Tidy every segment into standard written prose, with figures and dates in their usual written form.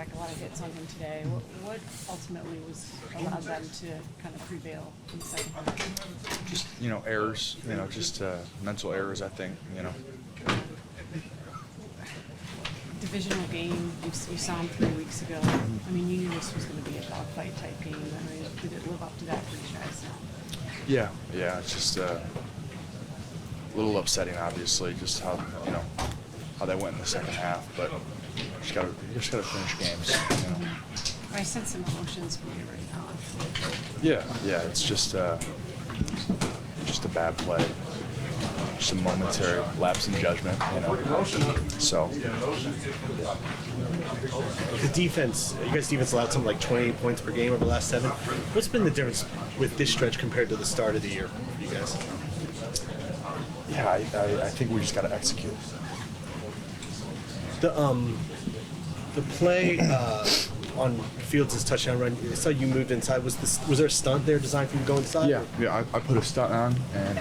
quarterback, a lot of hits on him today. What ultimately allowed them to kind of prevail in the second half? Just, errors, just mental errors, I think, Divisional game, you saw him 3 weeks ago. I mean, you knew this was going to be a dogfight type game. I mean, did it live up to that for you guys? Yeah, it's just a little upsetting, obviously, just how that went in the second half, but you just gotta finish games, I sense some emotions from you right now. Yeah, it's just a bad play. Just a momentary lapse in judgment, So. The defense, you guys' defense allowed something like 28 points per game over the last 7. What's been the difference with this stretch compared to the start of the year for you guys? Yeah, I think we just got to execute. The play on Fields' touchdown run, I saw you moved inside. Was there a stunt there designed for you to go inside? Yeah, I put a stunt on, and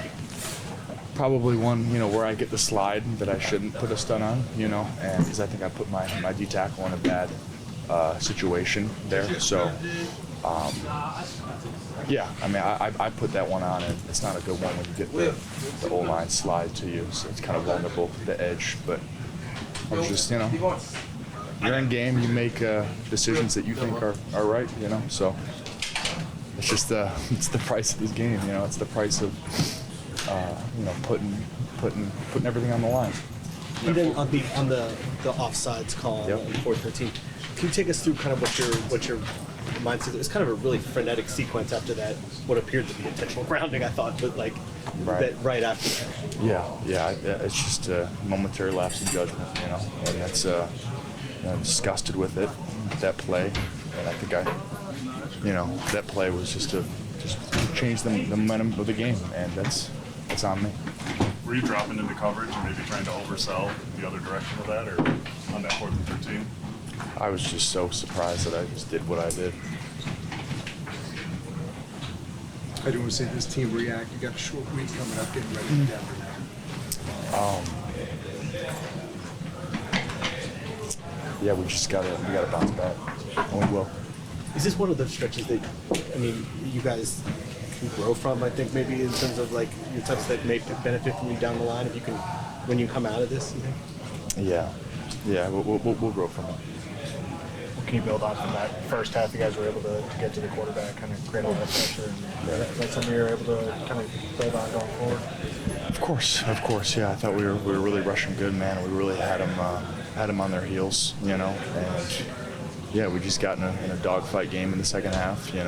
probably one, where I get the slide that I shouldn't put a stunt on, and because I think I put my D tackle in a bad situation there. So, I put that one on, and it's not a good one when you get the O-line slide to you, so it's kind of vulnerable to the edge. But I was just, you're in game, you make decisions that you think are right, So it's just it's the price of this game, It's the price of putting everything on the line. And then on the offsides call, Yep. on 4-13, can you take us through kind of what your mindset? It was kind of a really frenetic sequence after that. What appeared to be intentional grounding, I thought, but right after that. Yeah. It's just a momentary lapse in judgment, and that's I'm disgusted with it, that play, and I think that play was just to change the momentum of the game, and that's on me. Were you dropping into coverage and maybe trying to oversell the other direction of that, or on that 4th and 13? I was just so surprised that I just did what I did. I do want to see this team react. You got a short week coming up, getting ready for Denver now. Yeah, we gotta bounce back, and we will. Is this one of those stretches that, you guys can grow from, I think, maybe in terms of, your types that may benefit from you down the line when you come out of this, you think? Yeah, we'll grow from it. Can you build on from that first half? You guys were able to get to the quarterback, kind of create all that pressure, and is that something you're able to kind of build on going forward? Of course, yeah. I thought we were really rushing good, man. We really had them on their heels, and yeah, we just got in a dogfight game in the second half, and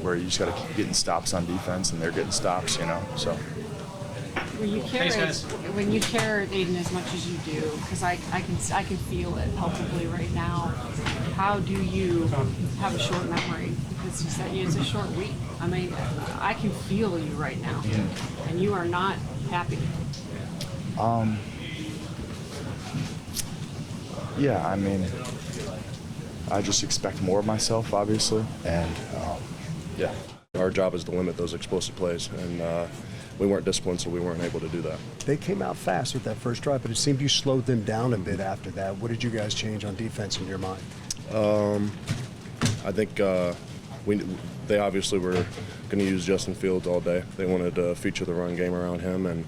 where you just got to keep getting stops on defense, and they're getting stops, So. When you care, Aidan, as much as you do, because I can feel it palpably right now. How do you have a short memory? Because you said it's a short week. I can feel you right now, and you are not happy. Yeah, I just expect more of myself, obviously, and yeah. Our job is to limit those explosive plays, and we weren't disciplined, so we weren't able to do that. They came out fast with that first drive, but it seemed you slowed them down a bit after that. What did you guys change on defense in your mind? I think they obviously were going to use Justin Fields all day. They wanted to feature the run game around him, and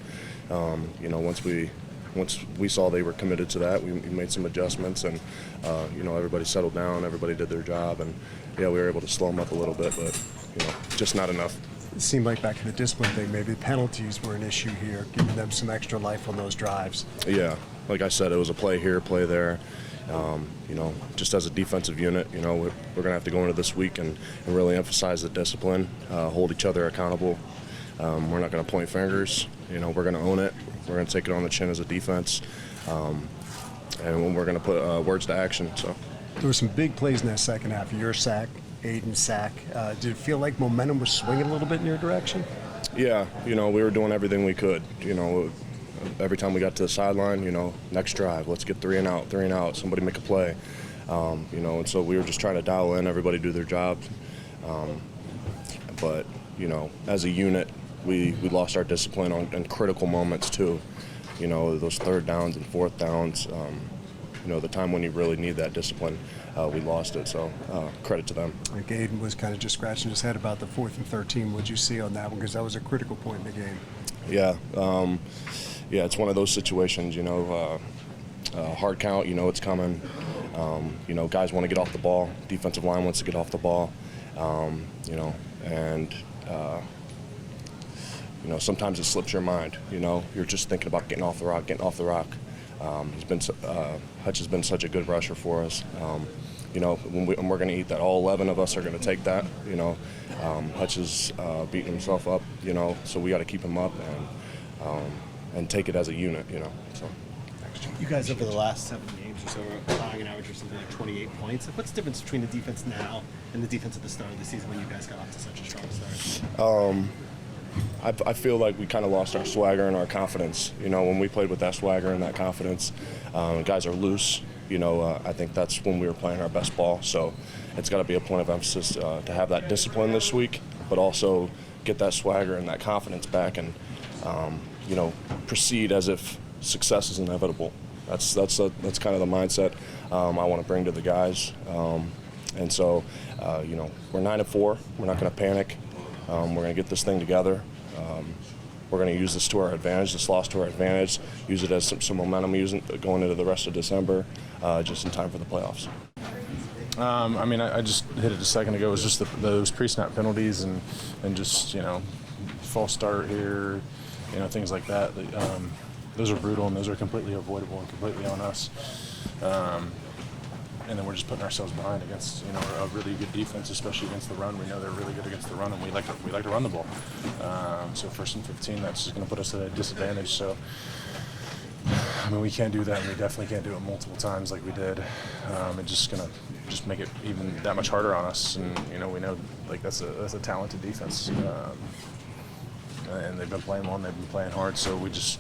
once we saw they were committed to that, we made some adjustments, and everybody settled down, everybody did their job, and yeah, we were able to slow them up a little bit, but just not enough. It seemed like back to the discipline thing, maybe the penalties were an issue here, giving them some extra life on those drives. Yeah, like I said, it was a play here, play there. Just as a defensive unit, we're going to have to go into this week and really emphasize the discipline, hold each other accountable. We're not going to point fingers. We're going to own it. We're going to take it on the chin as a defense, and we're going to put words to action. So There were some big plays in that second half. Your sack, Aidan's sack. Did it feel like momentum was swinging a little bit in your direction? Yeah, we were doing everything we could. Every time we got to the sideline, next drive, let's get 3 and out, somebody make a play. And so we were just trying to dial in, everybody do their jobs. But, as a unit, we lost our discipline in critical moments too. Those 3rd downs and 4th downs, the time when you really need that discipline, we lost it. So credit to them. Like Aidan was kind of just scratching his head about the 4th and 13. What'd you see on that one? Because that was a critical point in the game. Yeah, it's one of those situations. Hard count. It's coming. Guys want to get off the ball. Defensive line wants to get off the ball. And sometimes it slips your mind. You're just thinking about getting off the rock. Hutch has been such a good rusher for us. When we're going to eat that, all 11 of us are going to take that. Hutch is beating himself up. So we got to keep him up and take it as a unit. So. You guys over the last 7 games or so are allowing an average of something like 28 points. What's the difference between the defense now and the defense at the start of the season when you guys got off to such a strong start? I feel like we kind of lost our swagger and our confidence. When we played with that swagger and that confidence, guys are loose. I think that's when we were playing our best ball. So it's got to be a point of emphasis to have that discipline this week, but also get that swagger and that confidence back and, proceed as if success is inevitable. That's kind of the mindset I want to bring to the guys. And so, we're 9-4. We're not going to panic. We're going to get this thing together. We're going to use this to our advantage, this loss to our advantage, use it as some momentum going into the rest of December, just in time for the playoffs. I just hit it a second ago. It was just those pre-snap penalties and just, false start here, things like that. Those are brutal and those are completely avoidable and completely on us. And then we're just putting ourselves behind against a really good defense, especially against the run. We know they're really good against the run, and we like to run the ball. So 1st and 15, that's just going to put us at a disadvantage. So we can't do that, and we definitely can't do it multiple times like we did. It's just going to make it even that much harder on us. And we know that's a talented defense, and they've been playing well, and they've been playing hard. So we just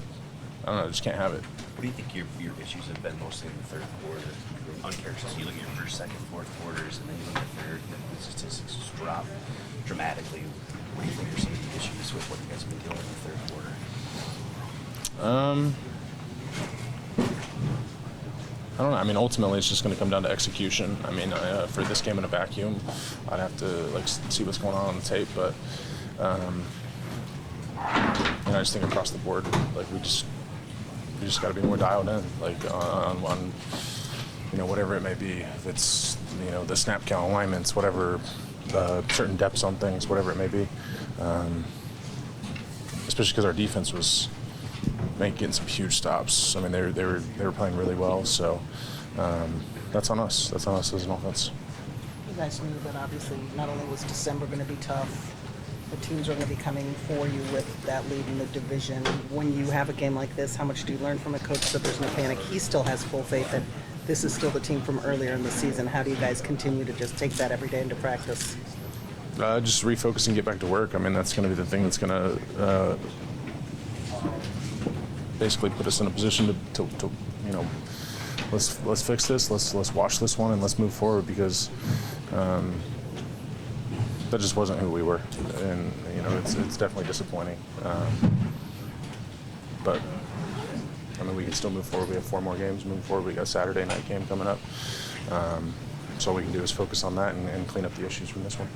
can't have it. What do you think your issues have been mostly in the third quarter? Uncharacteristic. You look at your first, second, fourth quarters, and then you look at third, and the statistics just drop dramatically. What do you think are some of the issues with what you guys have been doing in the third quarter? I don't know. Ultimately, it's just going to come down to execution. For this game in a vacuum, I'd have to see what's going on the tape, but I just think across the board, we just got to be more dialed in, on whatever it may be. If it's the snap count alignments, whatever, certain depths on things, whatever it may be. Especially because our defense was getting some huge stops. They were playing really well. So that's on us. That's on us as an offense. You guys knew that obviously not only was December going to be tough, the teams are going to be coming for you with that lead in the division. When you have a game like this, how much do you learn from a coach so there's no panic? He still has full faith that this is still the team from earlier in the season. How do you guys continue to just take that every day into practice? Just refocus and get back to work. That's going to be the thing that's going to basically put us in a position to let's fix this, let's watch this one, and let's move forward, because that just wasn't who we were, and it's definitely disappointing. But we can still move forward. We have 4 more games moving forward. We got a Saturday night game coming up. So all we can do is focus on that and clean up the issues from this one.